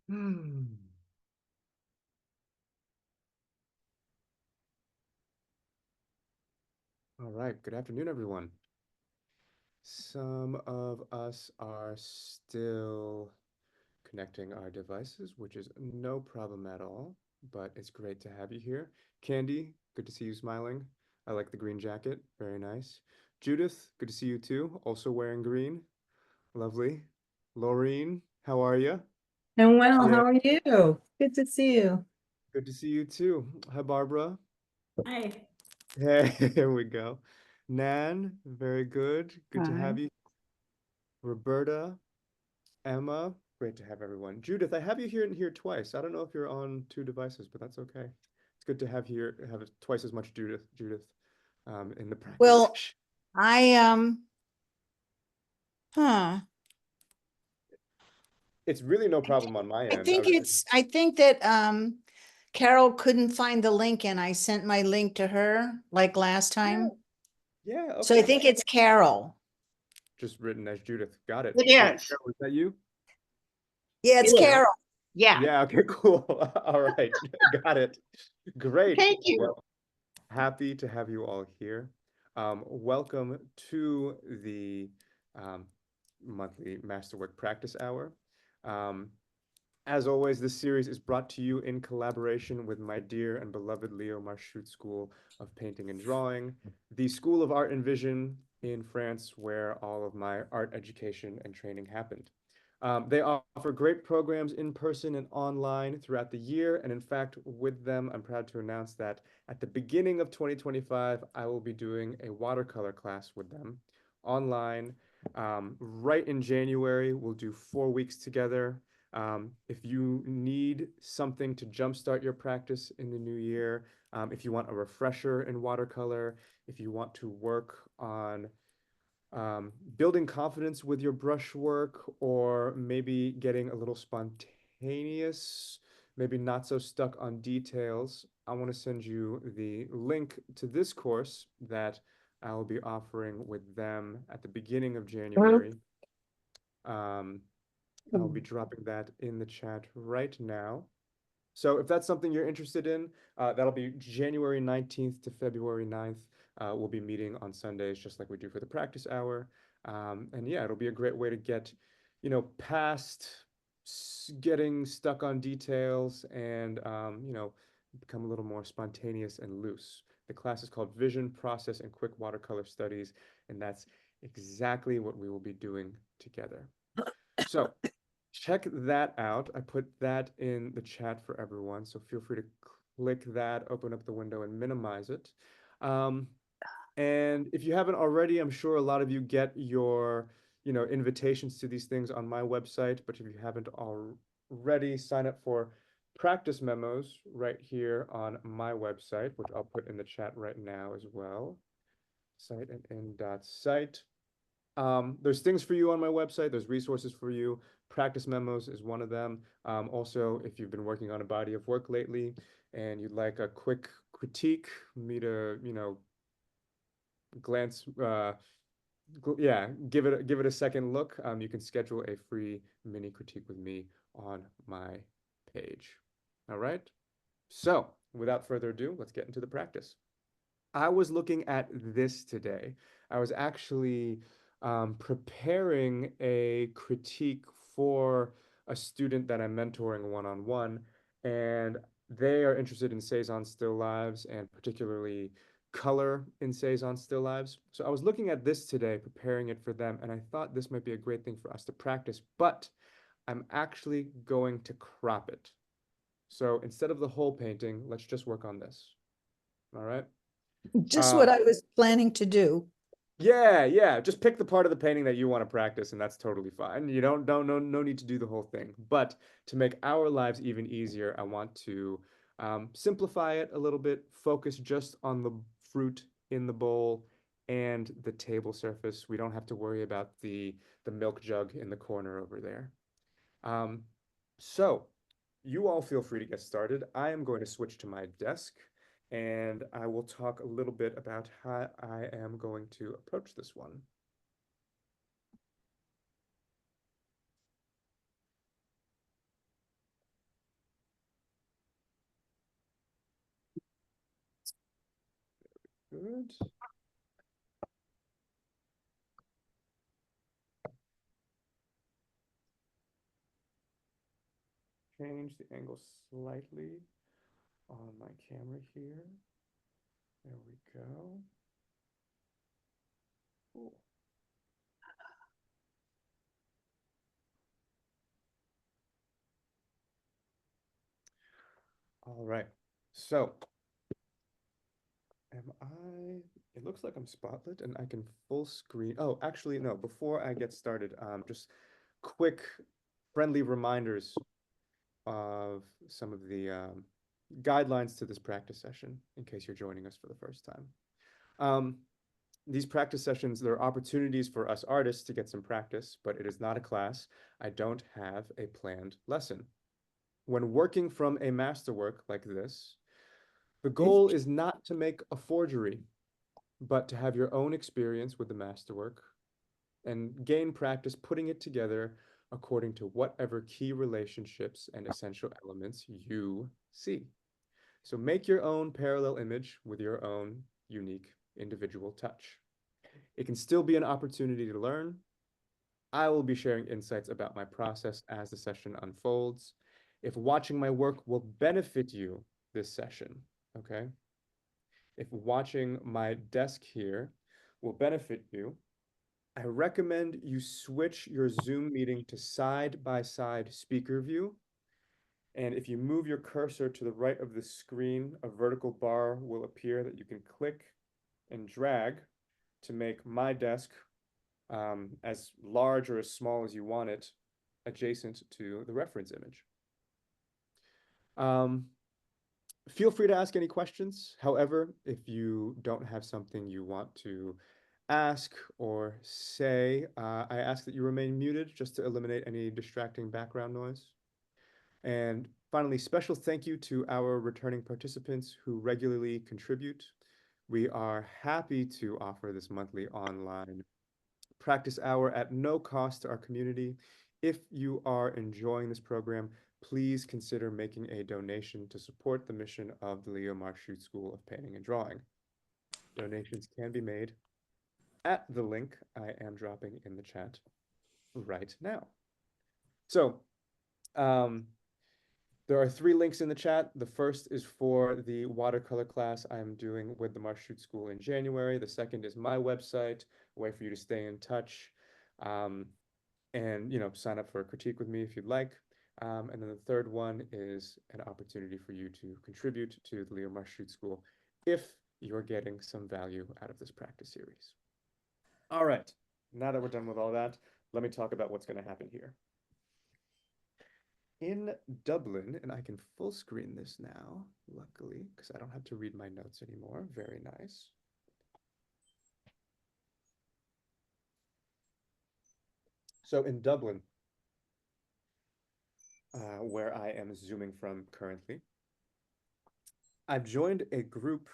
Hmm. All right. Good afternoon, everyone. Some of us are still connecting our devices, which is no problem at all, but it's great to have you here. Candy, good to see you smiling. I like the green jacket. Very nice. Judith, good to see you too. Also wearing green. Lovely. Laureen, how are you? And well, Yeah, how are you? Good to see you. good to see you too. Hi, Barbara. Hi. Hey, here we go. Nan, very good. Good to have Hi. you. Roberta, Emma, great to have everyone. Judith, I have you here twice. I don't know if you're on two devices, but that's okay. It's good to have twice as much Judith, in the practice Well, session. I huh. It's really no problem on my I end. think I think that Carol couldn't find the link and I sent my link to her like last Yeah, time. yeah, So I okay. think it's Carol. Just written as Judith. Got it. It Cool. is. Carol, is that you? Yeah, it's It is. Carol. Yeah. Yeah, okay, cool. All right. Got it. Great. Thank you. Well, happy to have you all here. Welcome to the um, monthly Masterwork Practice Hour. Um, as always, this series is brought to you in collaboration with my dear and beloved Leo Marchutz School of Painting and Drawing, the School of Art and Vision in France, where all of my art education and training happened. They offer great programs in person and online throughout the year. And in fact, with them, I'm proud to announce that at the beginning of 2025, I will be doing a watercolor class with them online. Right in January, we'll do 4 weeks together. If you need something to jumpstart your practice in the new year, if you want a refresher in watercolor, if you want to work on building confidence with your brushwork, or maybe getting a little spontaneous, maybe not so stuck on details, I want to send you the link to this course that I will be offering with them at the beginning of January. Um, I'll be dropping that in the chat right now. So if that's something you're interested in, that'll be January 19th to February 9th. We'll be meeting on Sundays, just like we do for the practice hour. And yeah, it'll be a great way to get, past getting stuck on details and, become a little more spontaneous and loose. The class is called Vision, Process, and Quick Watercolor Studies, and that's exactly what we will be doing together. So check that out. I put that in the chat for everyone, so feel free to click that, open up the window, and minimize it. Um, and if you haven't already, I'm sure a lot of you get your, invitations to these things on my website. But if you haven't already, sign up for practice memos right here on my website, which I'll put in the chat right now as well. Site and in.site. There's things for you on my website. There's resources for you. Practice memos is one of them. Also, if you've been working on a body of work lately and you'd like a quick critique, me to, glance, yeah, give it a second look. You can schedule a free mini critique with me on my page. All right. So, without further ado, let's get into the practice. I was looking at this today. I was actually preparing a critique for a student that I'm mentoring one-on-one, and they are interested in Cezanne still lives and particularly color in Cezanne still lives. So I was looking at this today, preparing it for them, and I thought this might be a great thing for us to practice, but I'm actually going to crop it. So instead of the whole painting, let's just work on this. All right. Just what Um, I was planning to do. Yeah, yeah. Just pick the part of the painting that you want to practice, and that's totally fine. You don't no need to do the whole thing. But to make our lives even easier, I want to simplify it a little bit, focus just on the fruit in the bowl and the table surface. We don't have to worry about the milk jug in the corner over there. Um, so you all feel free to get started. I am going to switch to my desk and I will talk a little bit about how I am going to approach this one. good. Change the angle slightly on my camera here. There we go. Cool. All right. So, it looks like I'm spotlit and I can full screen. Oh, actually, no, before I get started, just quick friendly reminders of some of the guidelines to this practice session in case you're joining us for the first time. These practice sessions, they're opportunities for us artists to get some practice, but it is not a class. I don't have a planned lesson. When working from a masterwork like this, the goal is not to make a forgery, but to have your own experience with the masterwork and gain practice putting it together according to whatever key relationships and essential elements you see. So make your own parallel image with your own unique individual touch. It can still be an opportunity to learn. I will be sharing insights about my process as the session unfolds. If watching my work will benefit you this session, okay? If watching my desk here will benefit you, I recommend you switch your Zoom meeting to side-by-side speaker view. And if you move your cursor to the right of the screen, a vertical bar will appear that you can click and drag to make my desk as large or as small as you want it, adjacent to the reference image. Feel free to ask any questions. However, if you don't have something you want to ask or say, I ask that you remain muted just to eliminate any distracting background noise. And finally, special thank you to our returning participants who regularly contribute. We are happy to offer this monthly online practice hour at no cost to our community. If you are enjoying this program, please consider making a donation to support the mission of the Leo Marchutz School of Painting and Drawing. Donations can be made at the link I am dropping in the chat right now. So, there are 3 links in the chat. The first is for the watercolor class I'm doing with the Marchutz School in January. The second is my website, a way for you to stay in touch. And sign up for a critique with me if you'd like. And then the third one is an opportunity for you to contribute to the Leo Marchutz School if you're getting some value out of this practice series. All right, now that we're done with all that, let me talk about what's going to happen here. In Dublin, and I can full screen this now, luckily, because I don't have to read my notes anymore. Very nice. So in Dublin, where I am zooming from currently, I've joined a group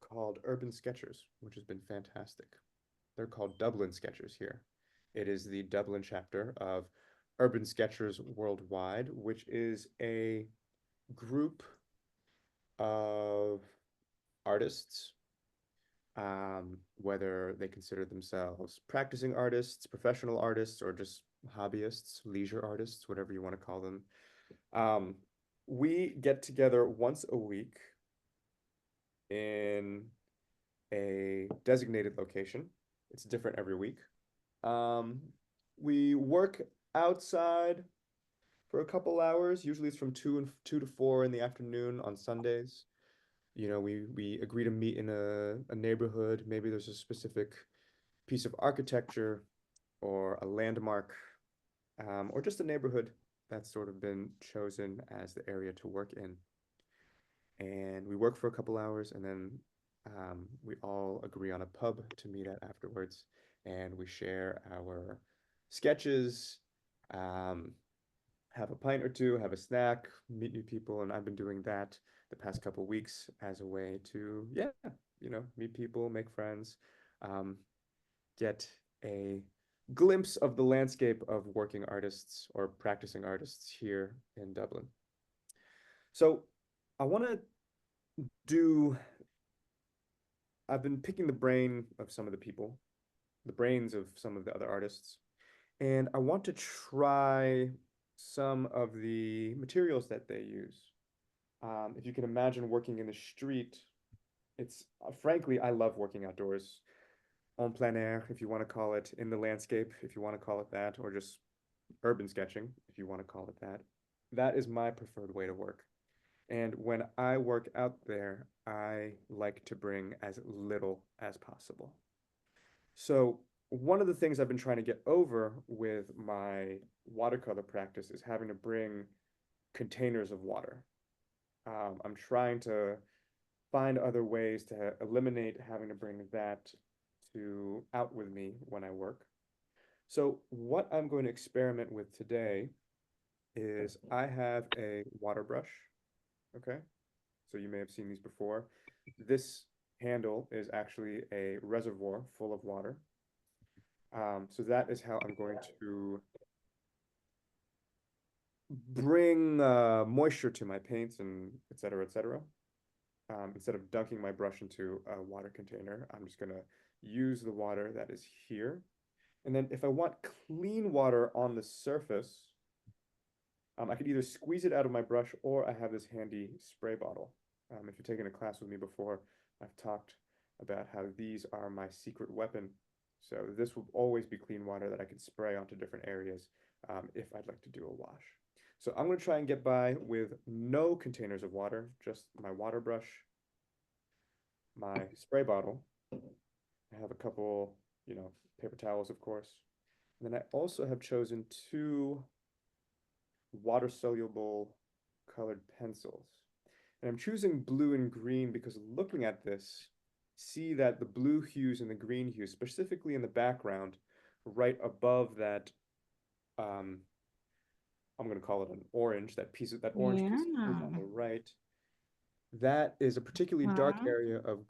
called Urban Sketchers, which has been fantastic. They're called Dublin Sketchers here. It is the Dublin chapter of Urban Sketchers Worldwide, which is a group of artists, whether they consider themselves practicing artists, professional artists, or just hobbyists, leisure artists, whatever you want to call them. We get together once a week in a designated location. It's different every week. We work outside for a couple hours. Usually it's from 2 to 4 in the afternoon on Sundays. We agree to meet in a neighborhood. Maybe there's a specific piece of architecture or a landmark, or just a neighborhood that's sort of been chosen as the area to work in. And we work for a couple hours, and then we all agree on a pub to meet at afterwards, and we share our sketches, have a pint or two, have a snack, meet new people, and I've been doing that the past couple weeks as a way to, meet people, make friends, get a glimpse of the landscape of working artists or practicing artists here in Dublin. So I want to do I've been picking the brain of some of the people, the brains of some of the other artists, and I want to try some of the materials that they use. If you can imagine working in the street, it's frankly, I love working outdoors, en plein air, if you want to call it, in the landscape, if you want to call it that, or just urban sketching, if you want to call it that. That is my preferred way to work. And when I work out there, I like to bring as little as possible. So, one of the things I've been trying to get over with my watercolor practice is having to bring containers of water. I'm trying to find other ways to eliminate having to bring that to out with me when I work. So, what I'm going to experiment with today is I have a water brush. Okay. So you may have seen these before. This handle is actually a reservoir full of water. So that is how I'm going to bring moisture to my paints and et cetera, et cetera. Instead of dunking my brush into a water container, I'm just going to use the water that is here. And then if I want clean water on the surface, I could either squeeze it out of my brush or I have this handy spray bottle. If you've taken a class with me before, I've talked about how these are my secret weapon. So this will always be clean water that I can spray onto different areas if I'd like to do a wash. So I'm going to try and get by with no containers of water, just my water brush, my spray bottle. I have a couple, paper towels, of course. And then I also have chosen two water-soluble colored pencils. And I'm choosing blue and green because looking at this, see that the blue hues and the green hues, specifically in the background, right above that, I'm going to call it an orange, that orange piece of wood on Yeah. the right, that is a particularly dark Uh-huh. area of Uh-huh.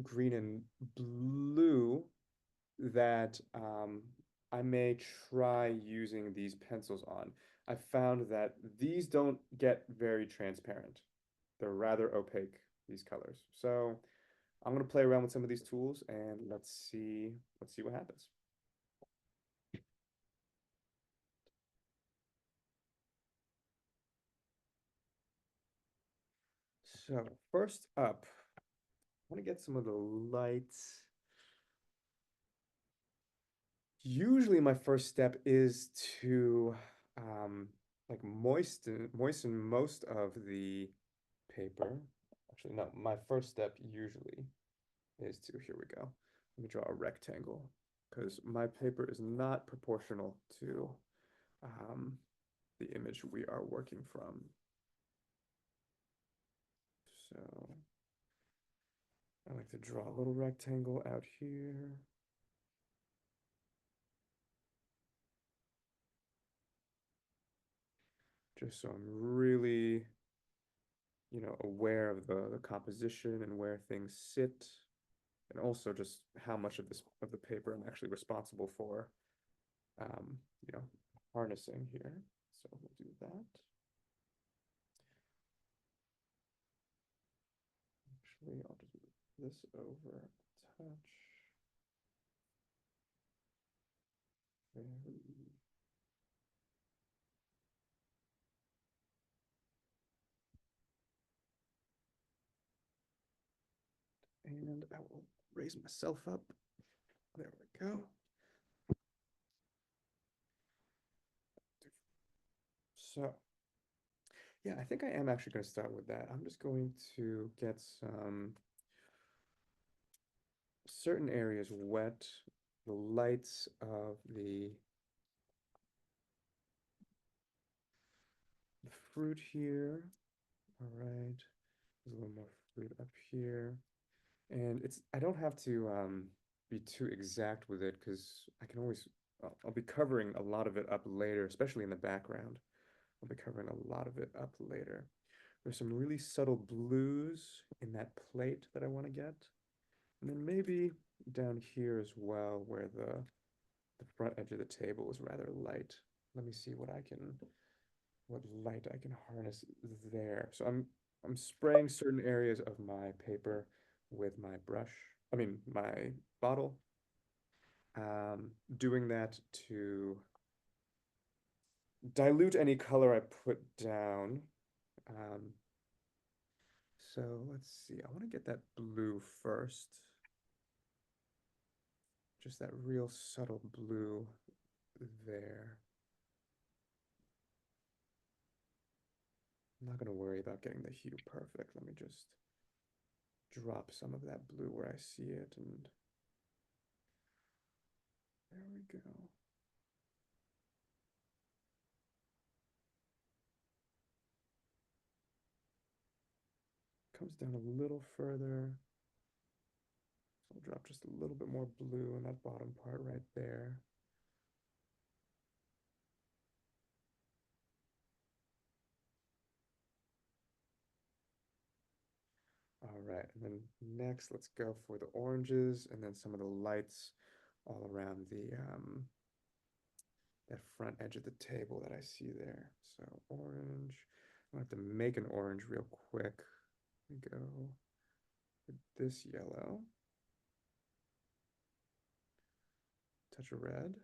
green and blue that I may try using these pencils on. I found that these don't get very transparent. They're rather opaque, these colors. So I'm gonna play around with some of these tools and let's see what happens. So first up, I want to get some of the lights. Usually my first step is to like moisten most of the paper. Actually, no, my first step usually is to, here we go. Let me draw a rectangle because my paper is not proportional to um, the image we are working from. So I like to draw a little rectangle out here. Just so I'm really, aware of the composition and where things sit, and also just how much of the paper I'm actually responsible for, um, you know, harnessing here. So we'll do that. Actually, I'll just move this over a touch. Very. And I will raise myself up. There we go. So, yeah, I think I am actually going to start with that. I'm just going to get some certain areas wet, the lights of the fruit here. All right. There's a little more fruit up here. And I don't have to be too exact with it because I can always, I'll be covering a lot of it up later, especially in the background. I'll be covering a lot of it up later. There's some really subtle blues in that plate that I want to get. And then maybe down here as well, where the front edge of the table is rather light. Let me see what light I can harness there. So I'm spraying certain areas of my paper with my brush, I mean, my bottle. Doing that to dilute any color I put down. Um, so let's see, I want to get that blue first. Just that real subtle blue there. I'm not going to worry about getting the hue perfect. Let me just drop some of that blue where I see it, and there we go. Comes down a little further. So I'll drop just a little bit more blue in that bottom part right there. All right, and then next, let's go for the oranges and then some of the lights all around that front edge of the table that I see there. So orange, I'm gonna have to make an orange real quick. We go with this yellow, touch of red,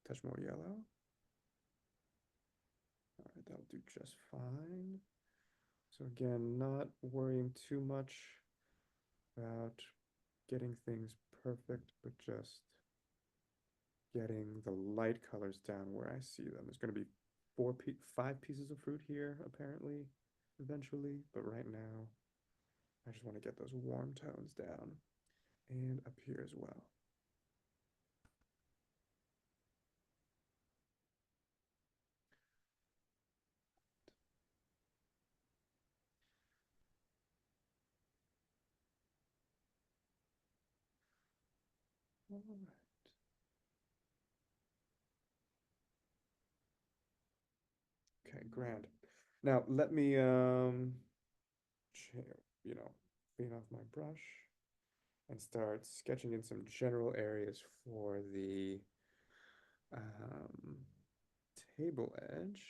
touch more yellow. All right, that'll do just fine. So again, not worrying too much about getting things perfect, but just getting the light colors down where I see them. There's going to be 5 pieces of fruit here, apparently, eventually, but right now, I just want to get those warm tones down and up here as well. All right. Okay, grand. Now let me you know, clean off my brush and start sketching in some general areas for the um, table edge.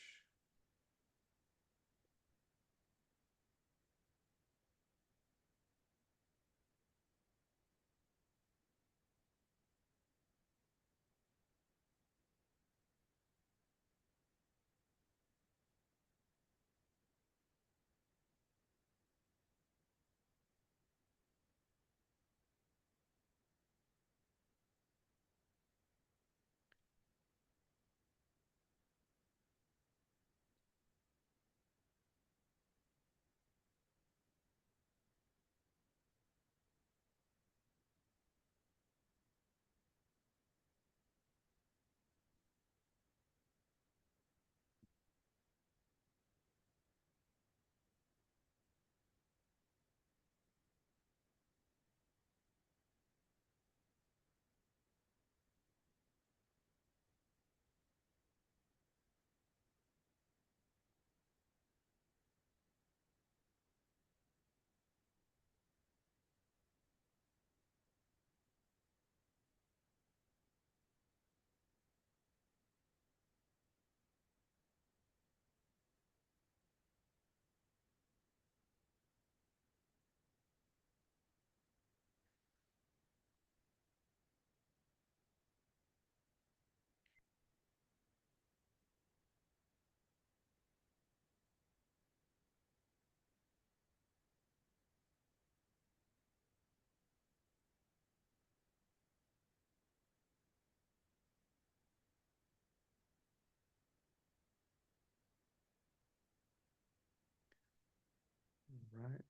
Right.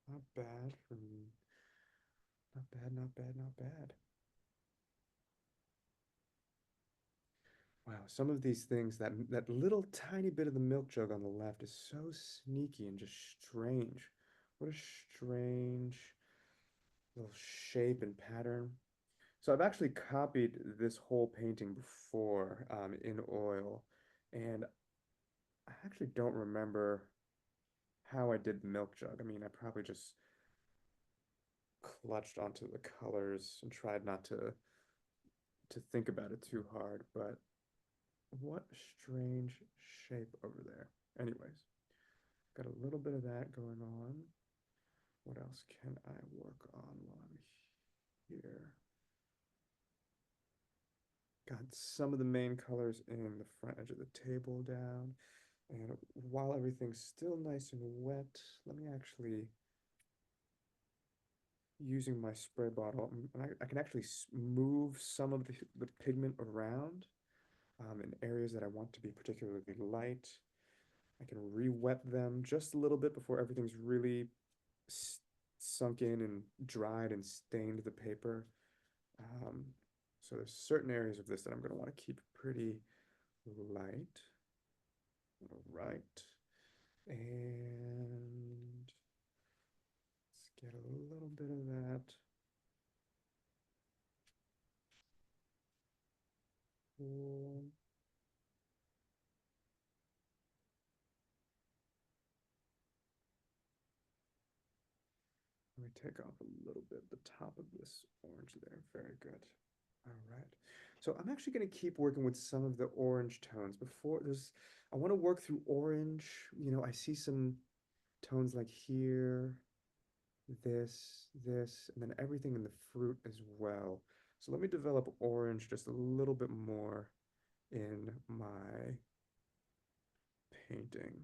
Not bad from not bad, not bad, not bad. Wow, some of these things, that little tiny bit of the milk jug on the left is so sneaky and just strange. What a strange little shape and pattern. So I've actually copied this whole painting before in oil, and I actually don't remember how I did the milk jug. I mean, I probably just clutched onto the colors and tried not to think about it too hard, but what strange shape over there? Anyways, got a little bit of that going on. What else can I work on while I'm here? Got some of the main colors in the front edge of the table down. And while everything's still nice and wet, let me actually, using my spray bottle, and I can actually move some of the pigment around in areas that I want to be particularly light. I can re-wet them just a little bit before everything's really sunk in and dried and stained the paper. Um, so there's certain areas of this that I'm going to want to keep pretty light. All right. And let's get a little bit of that. Cool. Let me take off a little bit the top of this orange there. Very good. All right. So I'm actually going to keep working with some of the orange tones before there's, I want to work through orange. I see some tones like here, this, and then everything in the fruit as well. So let me develop orange just a little bit more in my painting.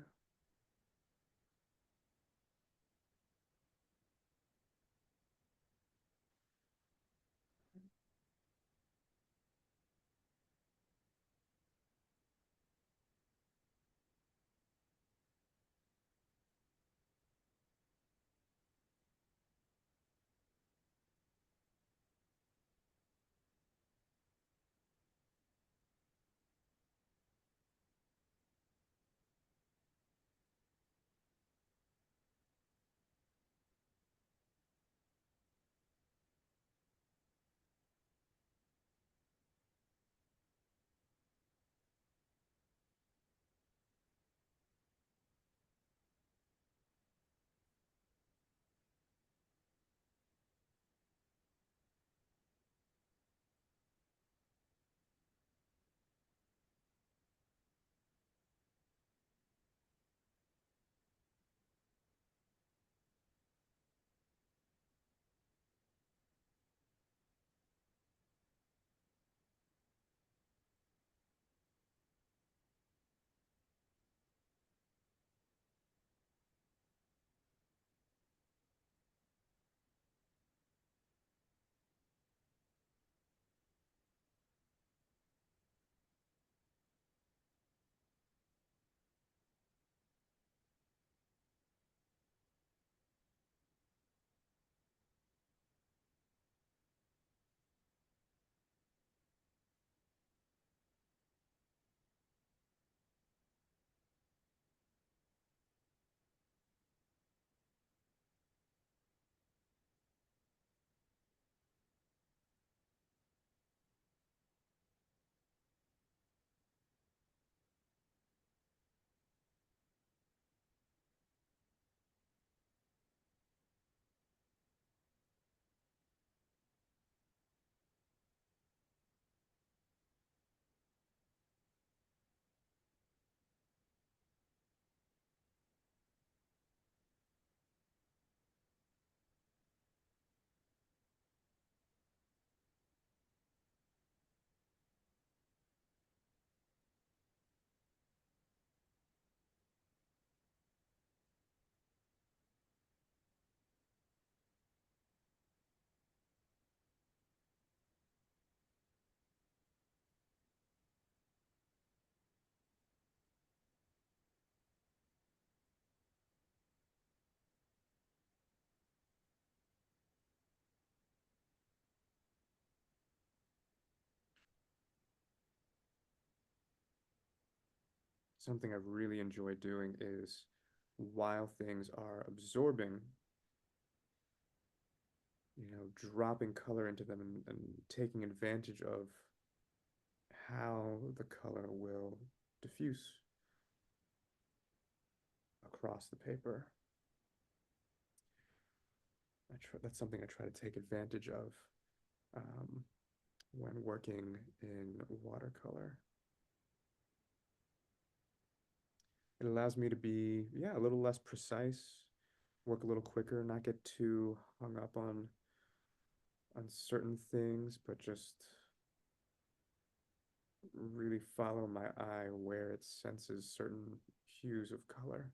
Something I've really enjoyed doing is while things are absorbing, dropping color into them and taking advantage of how the color will diffuse across the paper. That's something I try to take advantage of um, when working in watercolor. It allows me to be, yeah, a little less precise, work a little quicker, not get too hung up on certain things, but just really follow my eye where it senses certain hues of color.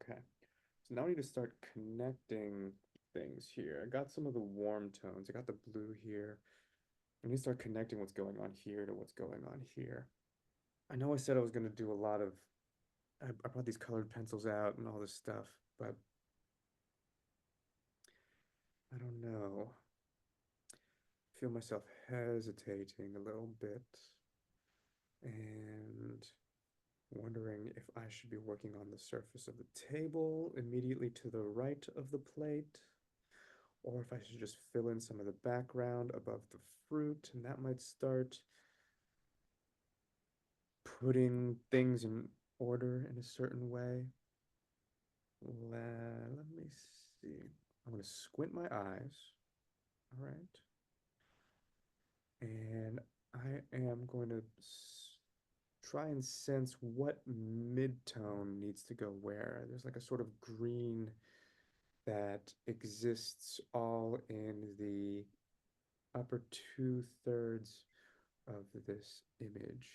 Okay. So now I need to start connecting things here. I got some of the warm tones. I got the blue here. I need to start connecting what's going on here to what's going on here. I know I said I was going to do a lot of, I brought these colored pencils out and all this stuff, but I don't know. I feel myself hesitating a little bit and wondering if I should be working on the surface of the table immediately to the right of the plate, or if I should just fill in some of the background above the fruit, and that might start putting things in order in a certain way. Let me see. I'm going to squint my eyes. All right. And I am going to try and sense what mid-tone needs to go where. There's like a sort of green that exists all in the upper two-thirds of this image.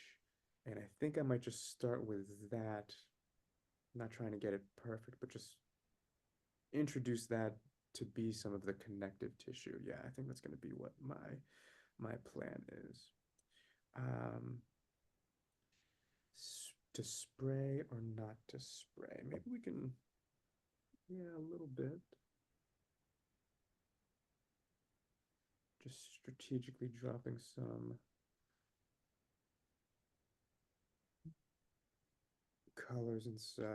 And I think I might just start with that. I'm not trying to get it perfect, but just introduce that to be some of the connective tissue. Yeah, I think that's going to be what my plan is. Um, to spray or not to spray? Maybe we can, yeah, a little bit. Just strategically dropping some colors and such.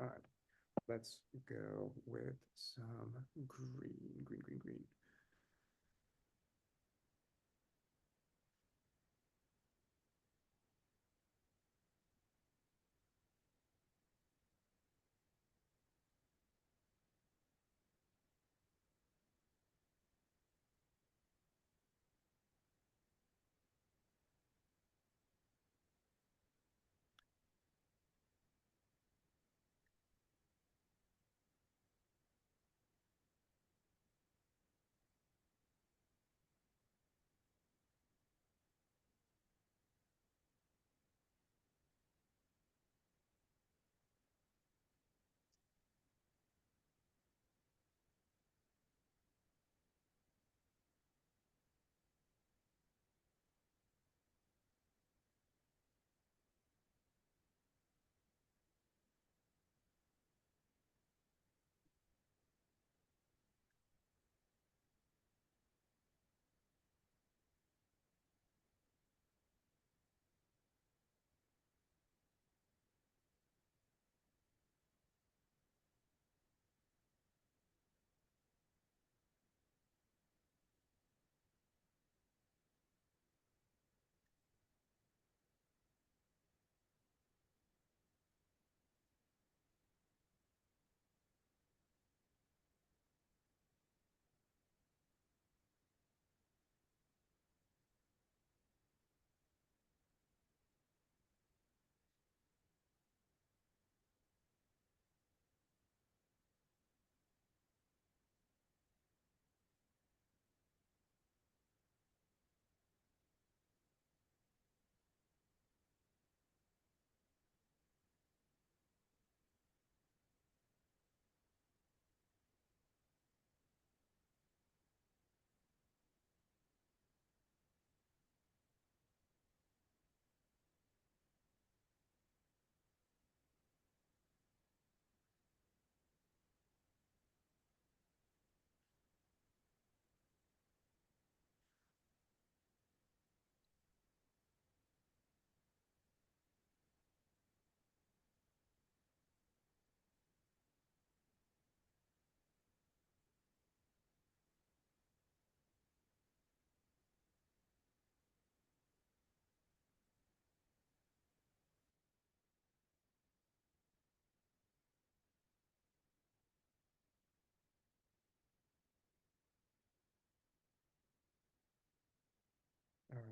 All right, let's go with some green.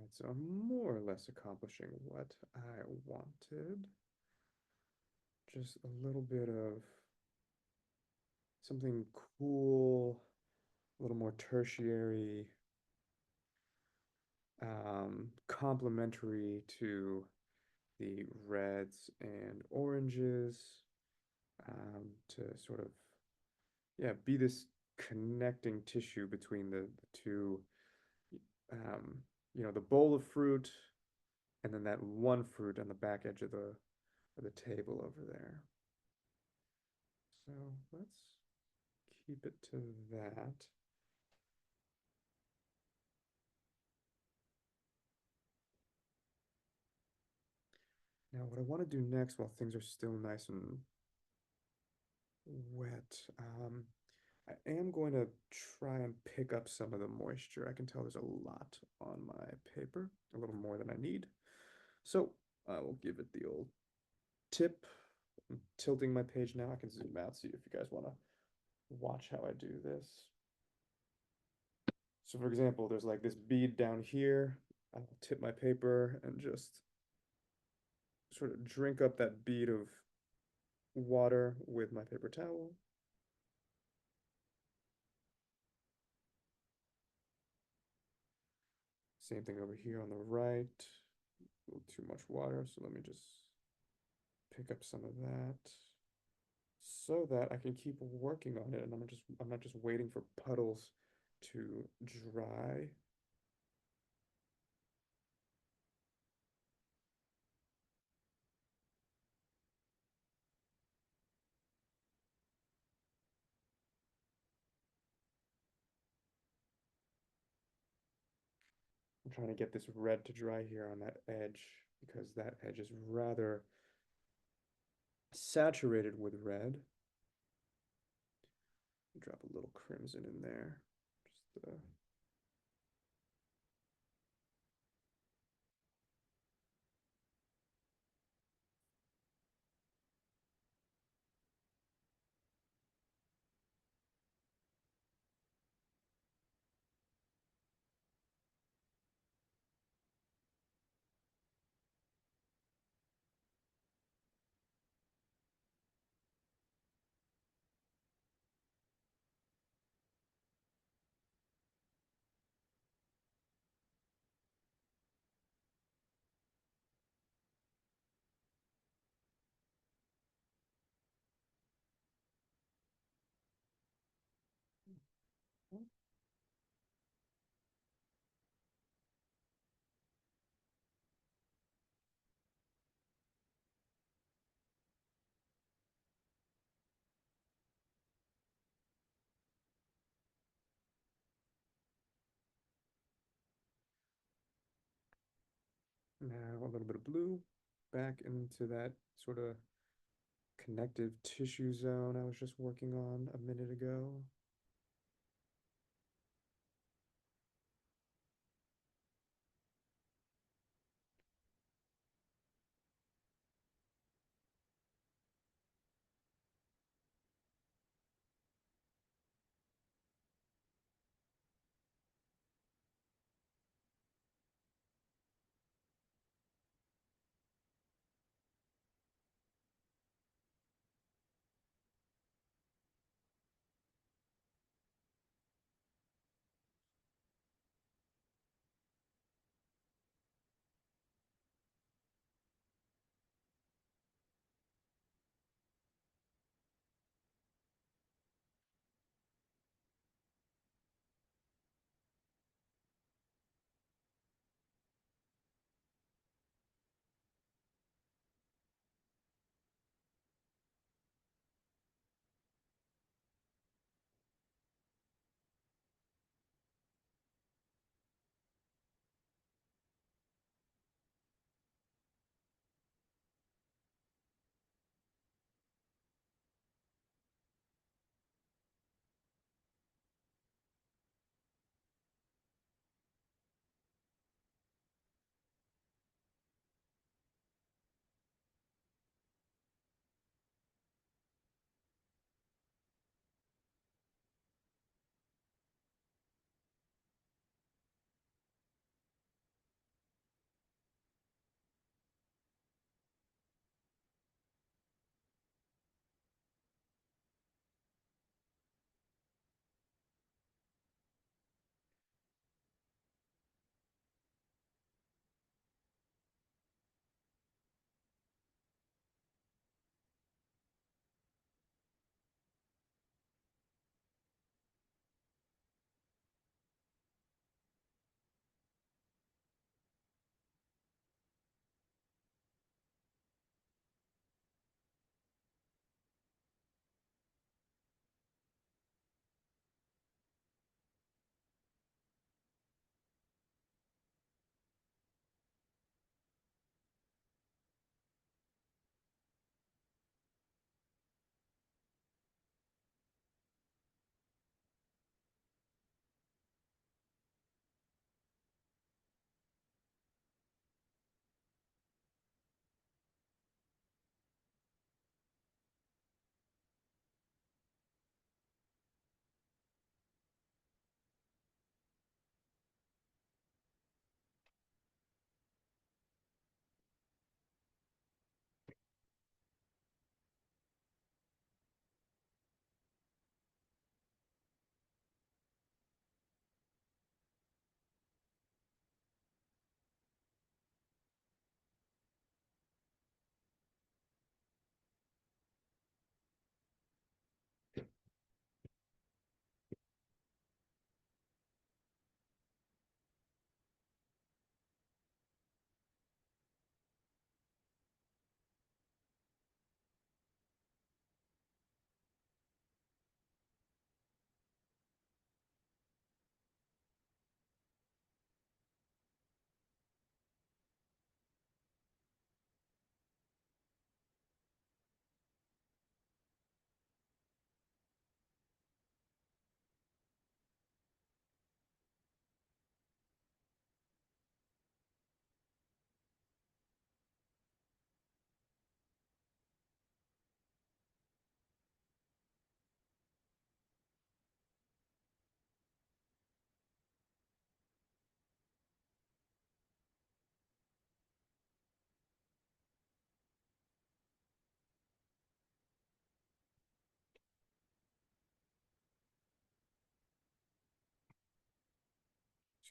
right, so I'm more or less accomplishing what I wanted. Just a little bit of something cool, a little more tertiary, complementary to the reds and oranges, to sort of, yeah, be this connecting tissue between the two, um, the bowl of fruit and then that one fruit on the back edge of the table over there. So let's keep it to that. Now, what I want to do next while things are still nice and wet, I am going to try and pick up some of the moisture. I can tell there's a lot on my paper, a little more than I need. So I will give it the old tip. I'm tilting my page now. I can zoom out, see if you guys want to watch how I do this. So for example, there's like this bead down here. I'll tip my paper and just sort of drink up that bead of water with my paper towel. Same thing over here on the right. A little too much water, so let me just pick up some of that so that I can keep working on it and I'm not just waiting for puddles to dry. I'm trying to get this red to dry here on that edge because that edge is rather saturated with red. Drop a little crimson in there. Just now a little bit of blue back into that sort of connective tissue zone I was just working on a minute ago.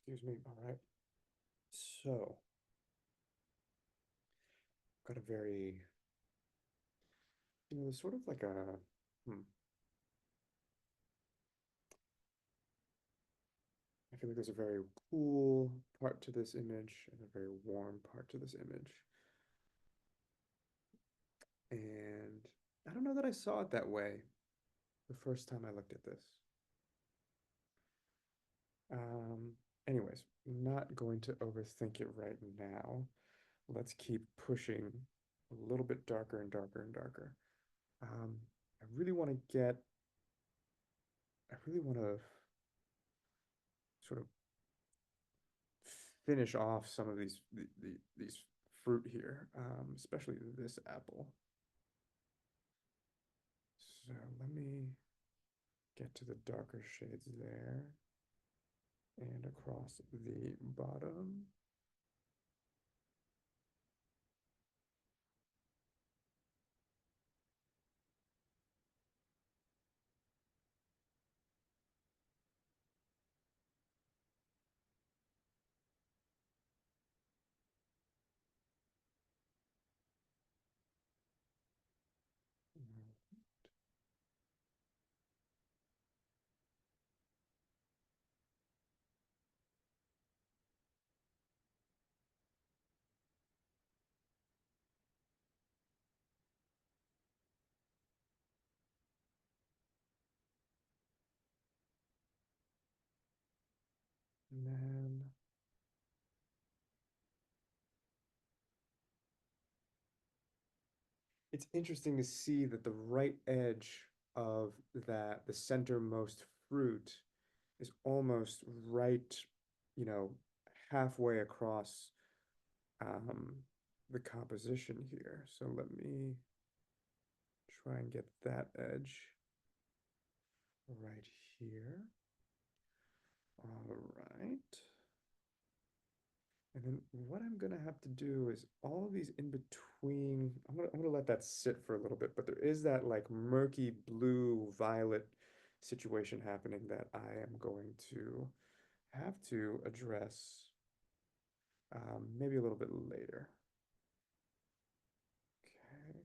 Excuse me. All right. So, got a very, sort of like a, hmm, I feel like there's a very cool part to this image and a very warm part to this image. And I don't know that I saw it that way the first time I looked at this. Um, Anyways, not going to overthink it right now. Let's keep pushing a little bit darker and darker and darker. Um, I really want to get, I really want to sort of finish off some of these fruit here, especially this apple. So let me get to the darker shades there and across the bottom. And then it's interesting to see that the right edge of the centermost fruit is almost right, you know, halfway across um, the composition here. So let me try and get that edge right here. All right. And then what I'm gonna have to do is all of these in between, I'm gonna let that sit for a little bit, but there is that like murky blue violet situation happening that I am going to have to address maybe a little bit later. Okay.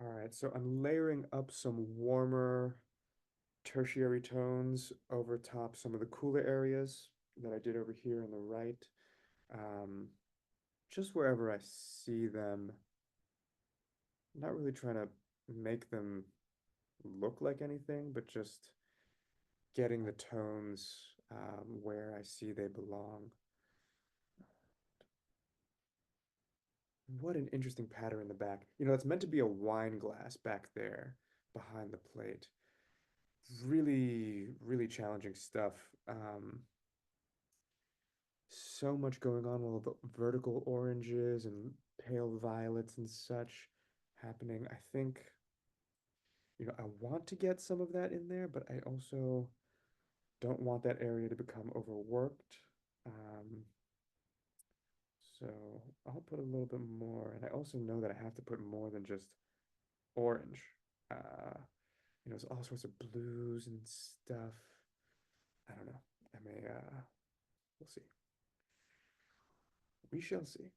All right, so I'm layering up some warmer tertiary tones over top some of the cooler areas that I did over here on the right. Um, just wherever I see them, I'm not really trying to make them look like anything, but just getting the tones where I see they belong. What an interesting pattern in the back. It's meant to be a wine glass back there behind the plate. Really, really challenging stuff. So much going on, all the vertical oranges and pale violets and such happening. I think, I want to get some of that in there, but I also don't want that area to become overworked. Um, so I'll put a little bit more, and I also know that I have to put more than just orange. Uh, there's all sorts of blues and stuff. I don't know. I may, we'll see. We shall see.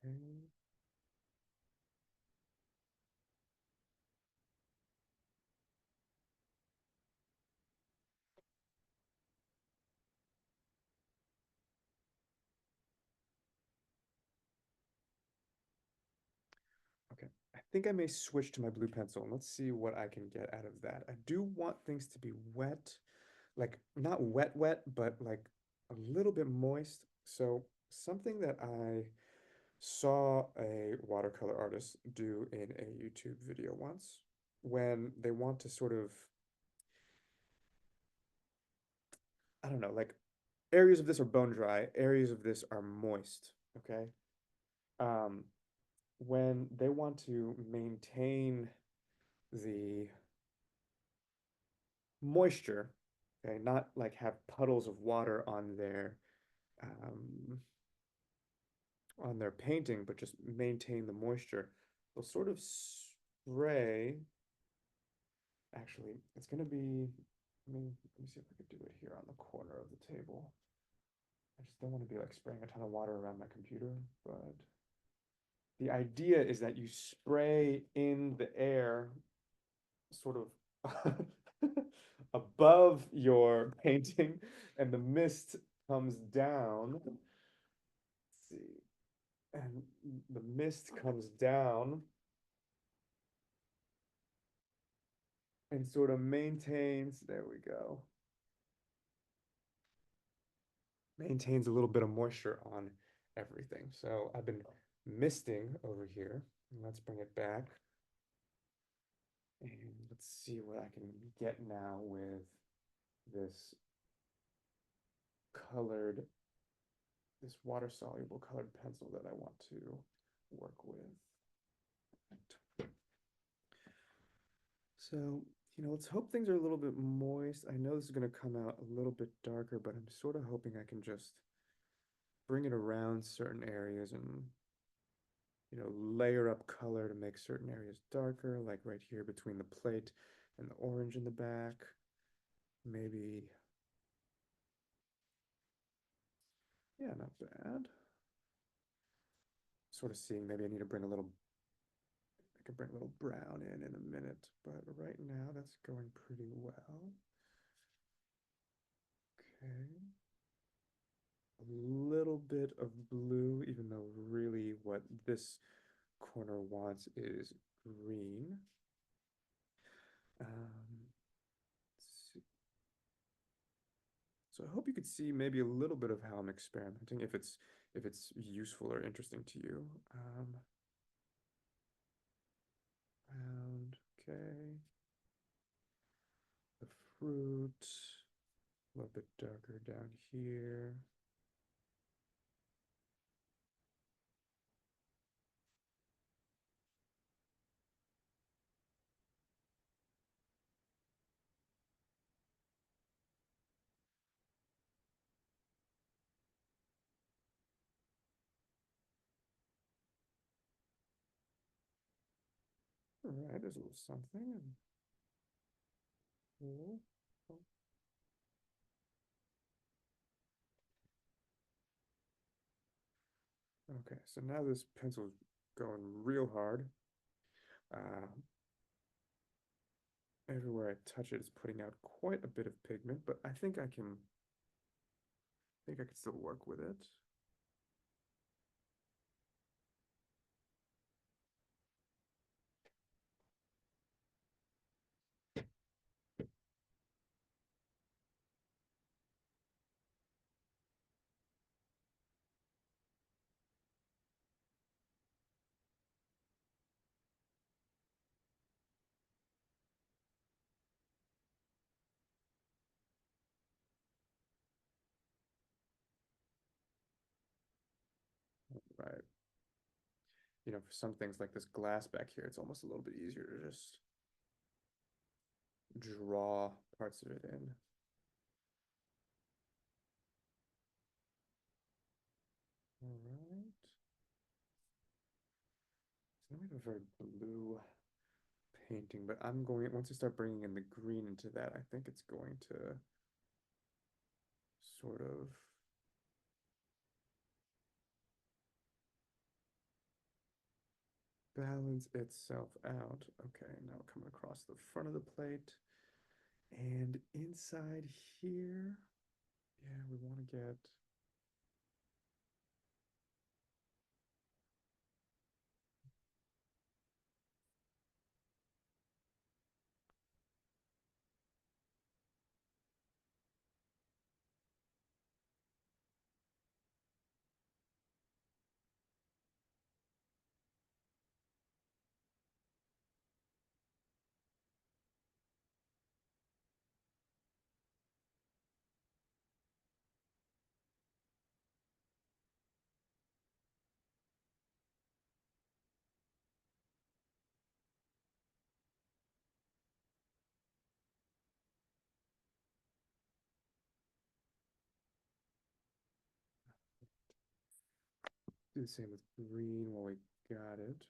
Okay. Okay. I think I may switch to my blue pencil and let's see what I can get out of that. I do want things to be wet, like not wet, wet, but like a little bit moist. So something that I saw a watercolor artist do in a YouTube video once when they want to sort of, I don't know, like areas of this are bone dry, areas of this are moist, okay? Um, when they want to maintain the moisture, okay, not like have puddles of water um, on their painting, but just maintain the moisture. They'll sort of spray. Actually, it's gonna be. Let me see if I could do it here on the corner of the table. I just don't want to be like spraying a ton of water around my computer, but the idea is that you spray in the air sort of above your painting and the mist comes down. Let's see. And the mist comes down and sort of maintains, there we go, maintains a little bit of moisture on everything. So I've been misting over here. Let's bring it back. And let's see what I can get now with this colored, this water soluble colored pencil that I want to work with. So, let's hope things are a little bit moist. I know this is going to come out a little bit darker, but I'm sort of hoping I can just bring it around certain areas and, layer up color to make certain areas darker, like right here between the plate and the orange in the back. Maybe, yeah, not bad. Sort of seeing maybe I need to bring a little, I could bring a little brown in a minute, but right now that's going pretty well. Okay. A little bit of blue, even though really what this corner wants is green. Let's see. So I hope you could see maybe a little bit of how I'm experimenting, if it's useful or interesting to you. And okay, the fruit, a little bit darker down here. right, there's a little something. Cool. Okay, so now this pencil's going real hard. Uh, Everywhere I touch it is putting out quite a bit of pigment, but I think I can still work with it. Right. For some things like this glass back here, it's almost a little bit easier to just draw parts of it in. All right. So now we have a very blue painting, but once I start bringing in the green into that, I think it's going to sort of balance itself out. Okay, now coming across the front of the plate and inside here. Yeah, we want to get do the same with green while we got it.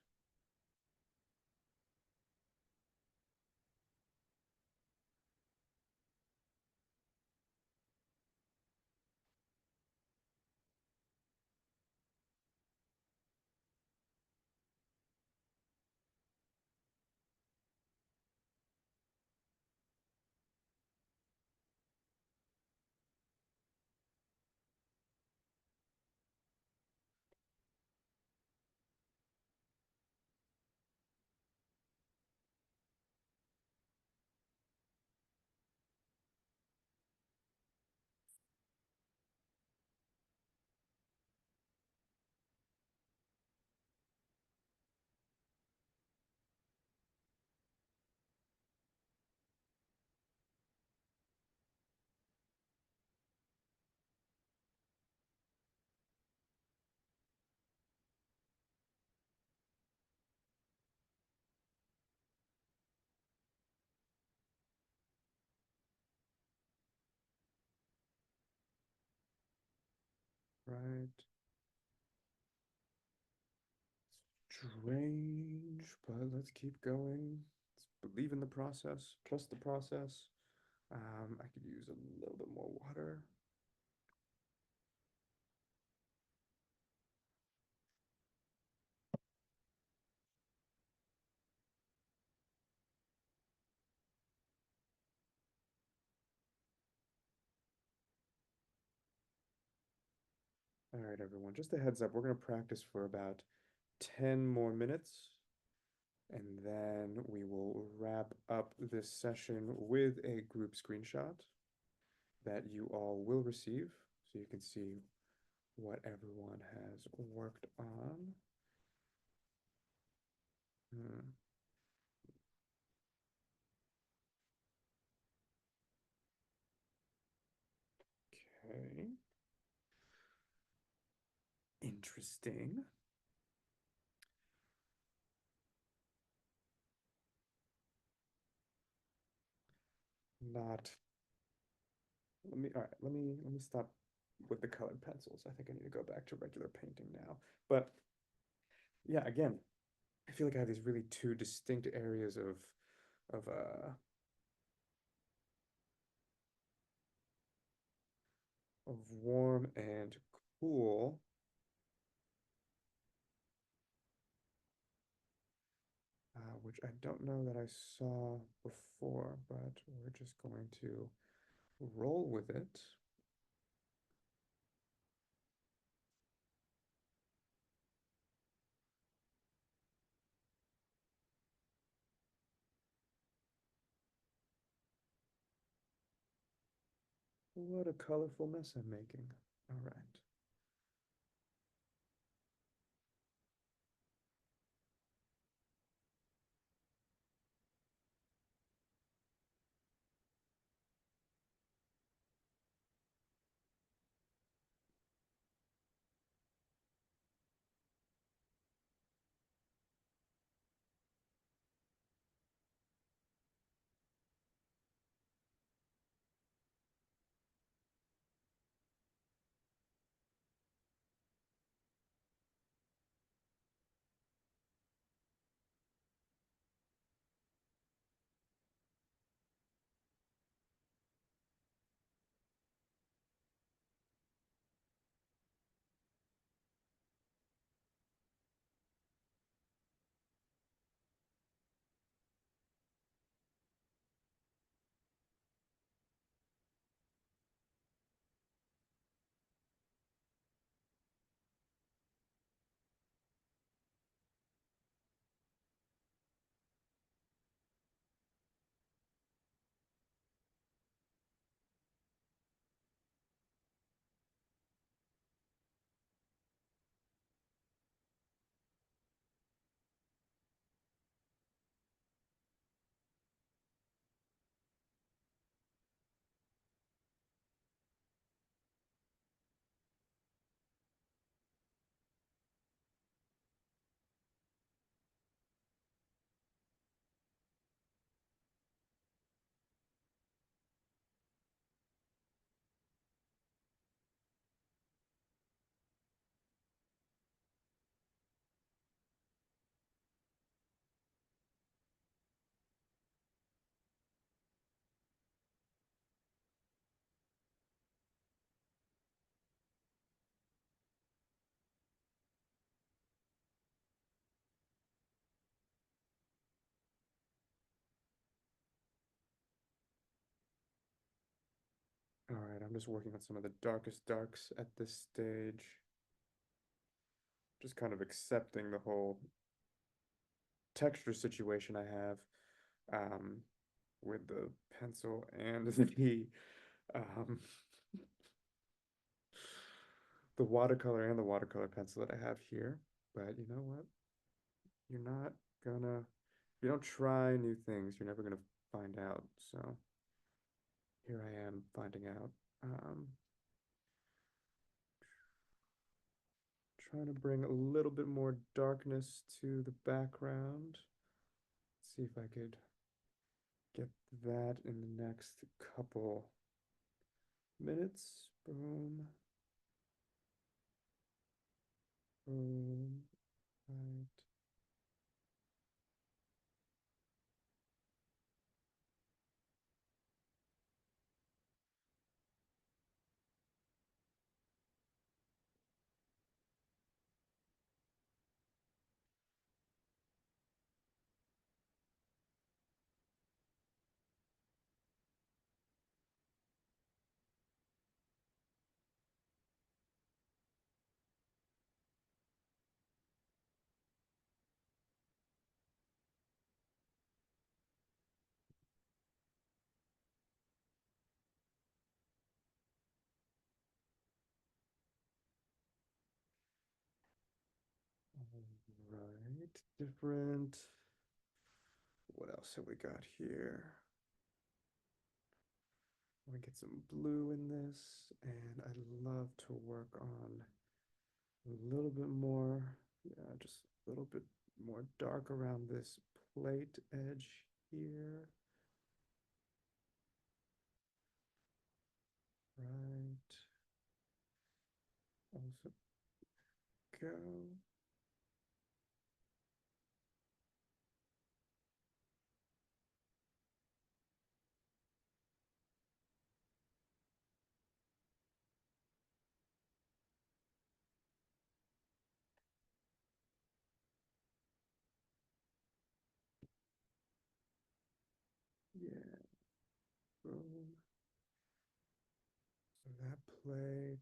Right. Strange, but let's keep going. Let's believe in the process, trust the process. I could use a little bit more water. All right, everyone, just a heads up, we're going to practice for about 10 more minutes, and then we will wrap up this session with a group screenshot that you all will receive so you can see what everyone has worked on. Hmm. Okay. Interesting. Not let me stop with the colored pencils. I think I need to go back to regular painting now. But yeah, again, I feel like I have these really two distinct areas of of warm and cool. Which I don't know that I saw before, but we're just going to roll with it. What a colorful mess I'm making. All right. All right, I'm just working on some of the darkest darks at this stage. Just kind of accepting the whole texture situation I have with the pencil and um, the watercolor and the watercolor pencil that I have here. But you know what? You're not gonna, if you don't try new things, you're never gonna find out. So here I am finding out. Trying to bring a little bit more darkness to the background. See if I could get that in the next couple minutes. Boom. Boom. Right. Right. Different. What else have we got here? I want to get some blue in this, and I'd love to work on a little bit more, yeah, just a little bit more dark around this plate edge here. Right. Also go. plate.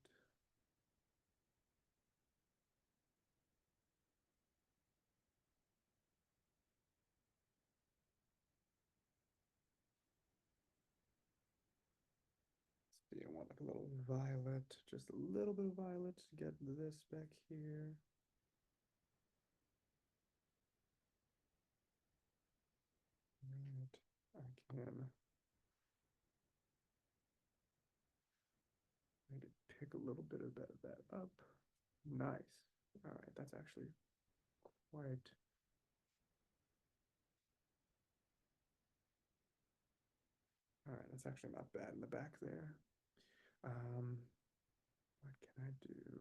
See, I want like a little violet, just a little bit of violet to get this back here. Right. I can maybe pick a little bit of that up. Nice. All right, that's actually quite. All right, that's actually not bad in the back there. Um, what can I do?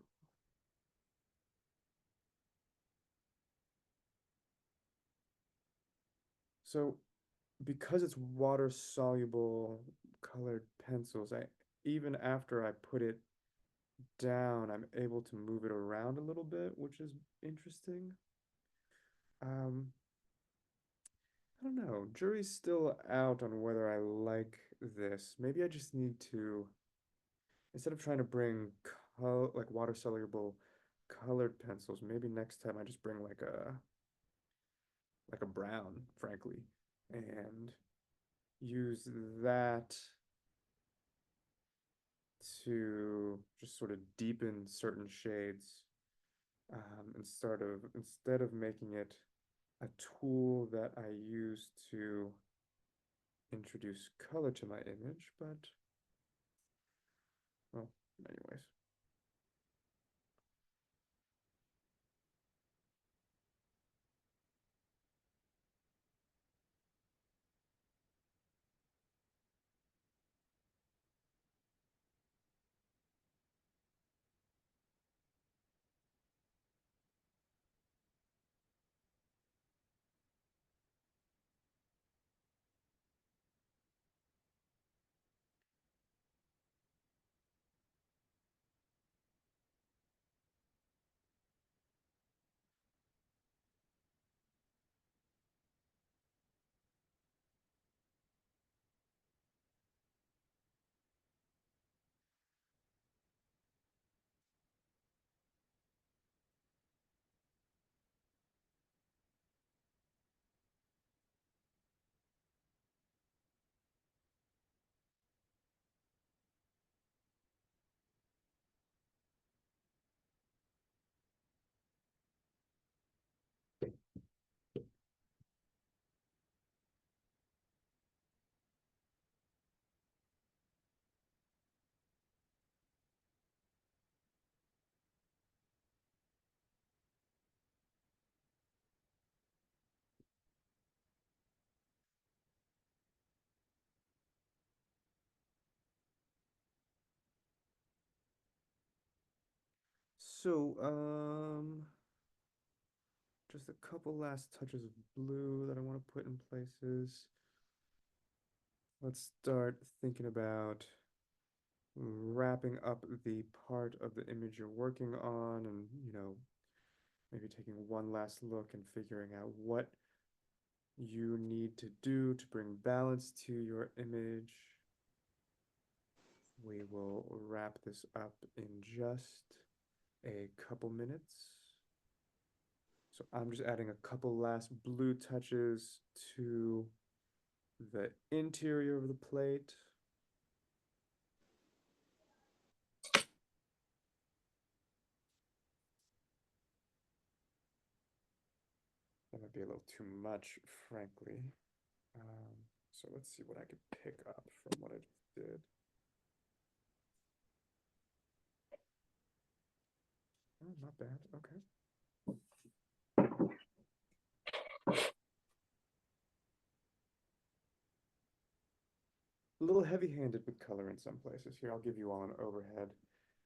So because it's water soluble colored pencils, I even after I put it down, I'm able to move it around a little bit, which is interesting. Um, I don't know. Jury's still out on whether I like this. Maybe I just need to, instead of trying to bring like water soluble colored pencils, maybe next time I just bring like a brown, frankly, and use that to just sort of deepen certain shades, instead of making it a tool that I use to introduce color to my image, but well, anyways. So, just a couple last touches of blue that I want to put in places. Let's start thinking about wrapping up the part of the image you're working on and, maybe taking one last look and figuring out what you need to do to bring balance to your image. We will wrap this up in just a couple minutes. So I'm just adding a couple last blue touches to the interior of the plate. That might be a little too much, frankly. So let's see what I could pick up from what I just did. Oh, not bad. Okay. A little heavy-handed with color in some places. Here, I'll give you all an overhead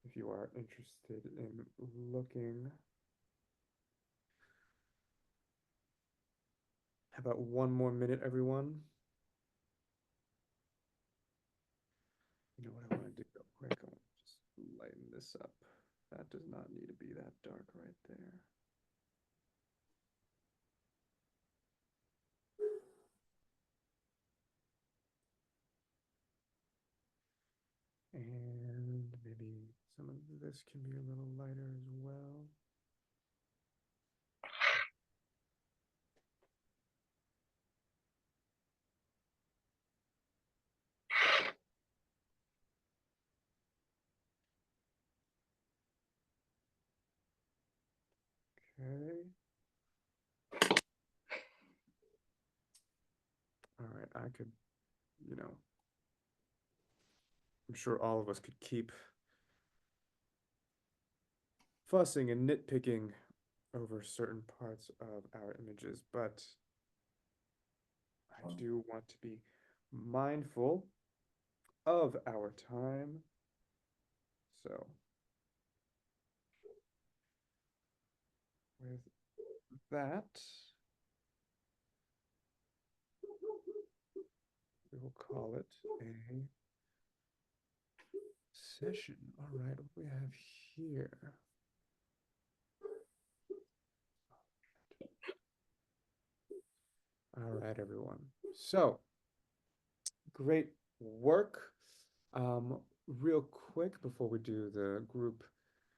if you are interested in looking. How about one more minute, everyone? You know what I want to do real quick? I want to just lighten this up. That does not need to be that dark right there. And maybe maybe some of this can be a little lighter as well. Okay. All right, I could, you know, I'm sure all of us could keep fussing and nitpicking over certain parts of our images, but I do want to be mindful of our time. So with that, we will call it a session. All right, what do we have here? All right, everyone. So great work. Real quick before we do the group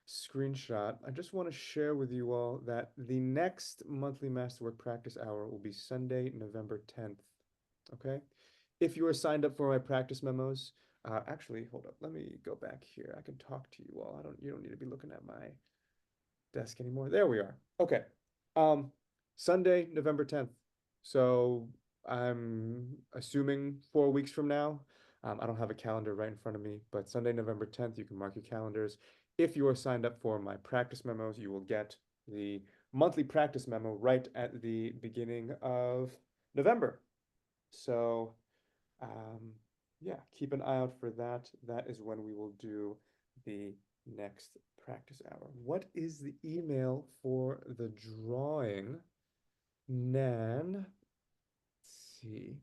screenshot, I just want to share with you all that the next monthly Masterwork practice hour will be Sunday, November 10th. Okay? If you are signed up for my practice memos, actually, hold up. Let me go back here. I can talk to you all. You don't need to be looking at my desk anymore. There we are. Okay. Um, Sunday, November 10th. So I'm assuming 4 weeks from now. I don't have a calendar right in front of me, but Sunday, November 10th, you can mark your calendars. If you are signed up for my practice memos, you will get the monthly practice memo right at the beginning of November. So, yeah, keep an eye out for that. That is when we will do the next practice hour. What is the email for the drawing? Nan, let's see.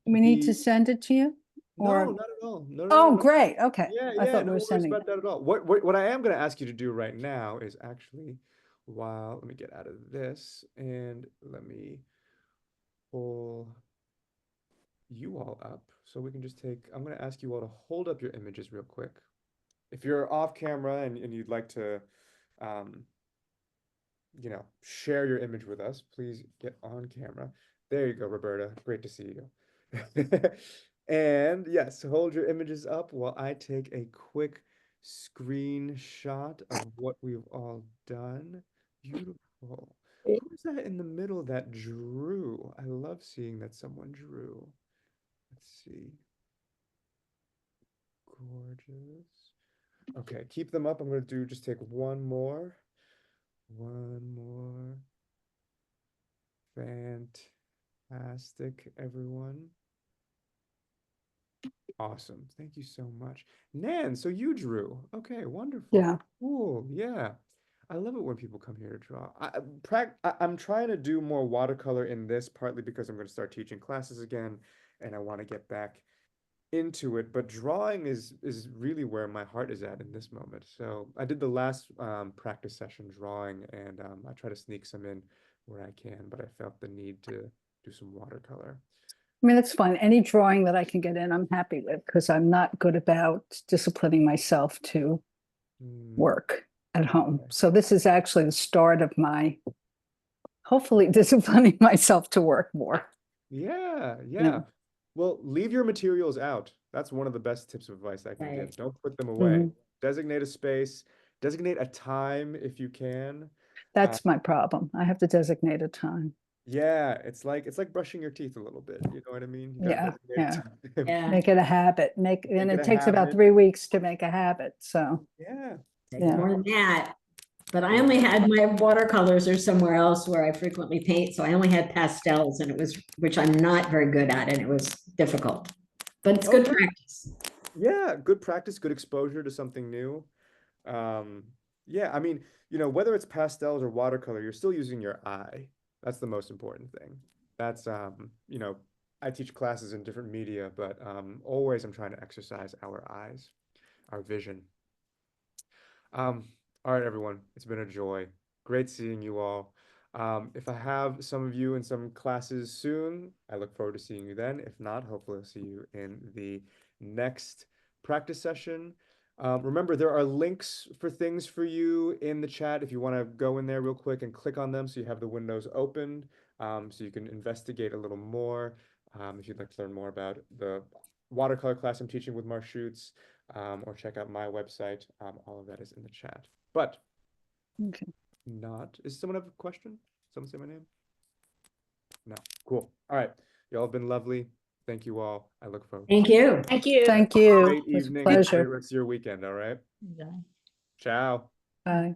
We need to send it to you? No, Or, not at all. No, no, oh, no, no. great, okay. Yeah, I yeah, thought we no were worries sending about it. that at all. What I am going to ask you to do right now is actually, while let me get out of this and let me pull you all up so we can just take, I'm going to ask you all to hold up your images real quick. If you're off camera and you'd like to, um, share your image with us, please get on camera. There you go, Roberta. Great to see you. And yes, hold your images up while I take a quick screenshot of what we've all done. Beautiful. Who's that in the middle that drew? I love seeing that someone drew. Let's see. Gorgeous. Okay, keep them up. I'm going to just take one more. One more. Fantastic, everyone. Awesome. Thank you so much. Nan, so you drew. Okay, wonderful. Yeah. Cool. Yeah. I love it when people come here to draw. I'm trying to do more watercolor in this, partly because I'm going to start teaching classes again, and I want to get back into it, but drawing is really where my heart is at in this moment. So I did the last practice session drawing, and I try to sneak some in where I can, but I felt the need to do some watercolor. I mean, it's fine. Any drawing that I can get in, I'm happy with, because I'm not good about disciplining myself to work at home. Okay. So this is actually the start of my, hopefully disciplining myself to work more. Yeah, yeah. Yeah. Well, leave your materials out. That's one of the best tips of advice I can Right. give. Don't put them away. Mhm. Designate a space, designate a time if you can. That's my problem. I have to designate a time. Yeah, it's like brushing your teeth a little bit. You know what I mean? You gotta Yeah, designate a time. Yeah. Make it a habit, and Make it it a takes about habit. 3 weeks to make a habit, so. Yeah. Yeah. More than that. But I only had my watercolors are somewhere else where I frequently paint. So I only had pastels and which I'm not very good at, and it was difficult. But it's good Okay. practice. Yeah, good practice, good exposure to something new. Yeah, I mean, whether it's pastels or watercolor, you're still using your eye. That's the most important thing. That's I teach classes in different media, but always I'm trying to exercise our eyes, our vision. Um, all right, everyone, it's been a joy. Great seeing you all. If I have some of you in some classes soon, I look forward to seeing you then. If not, hopefully I'll see you in the next practice session. Remember, there are links for things for you in the chat if you want to go in there real quick and click on them so you have the windows opened, so you can investigate a little more. If you'd like to learn more about the watercolor class I'm teaching with Marchutz, or check out my website, all of that is in the chat. But Okay. does someone have a question? Someone say my name? No. Cool. All right. Y'all have been lovely. Thank you all. I look forward. Thank you. Thank you. Thank you. Great It was a evening. Great pleasure. rest of your weekend. All right. Ciao. Bye.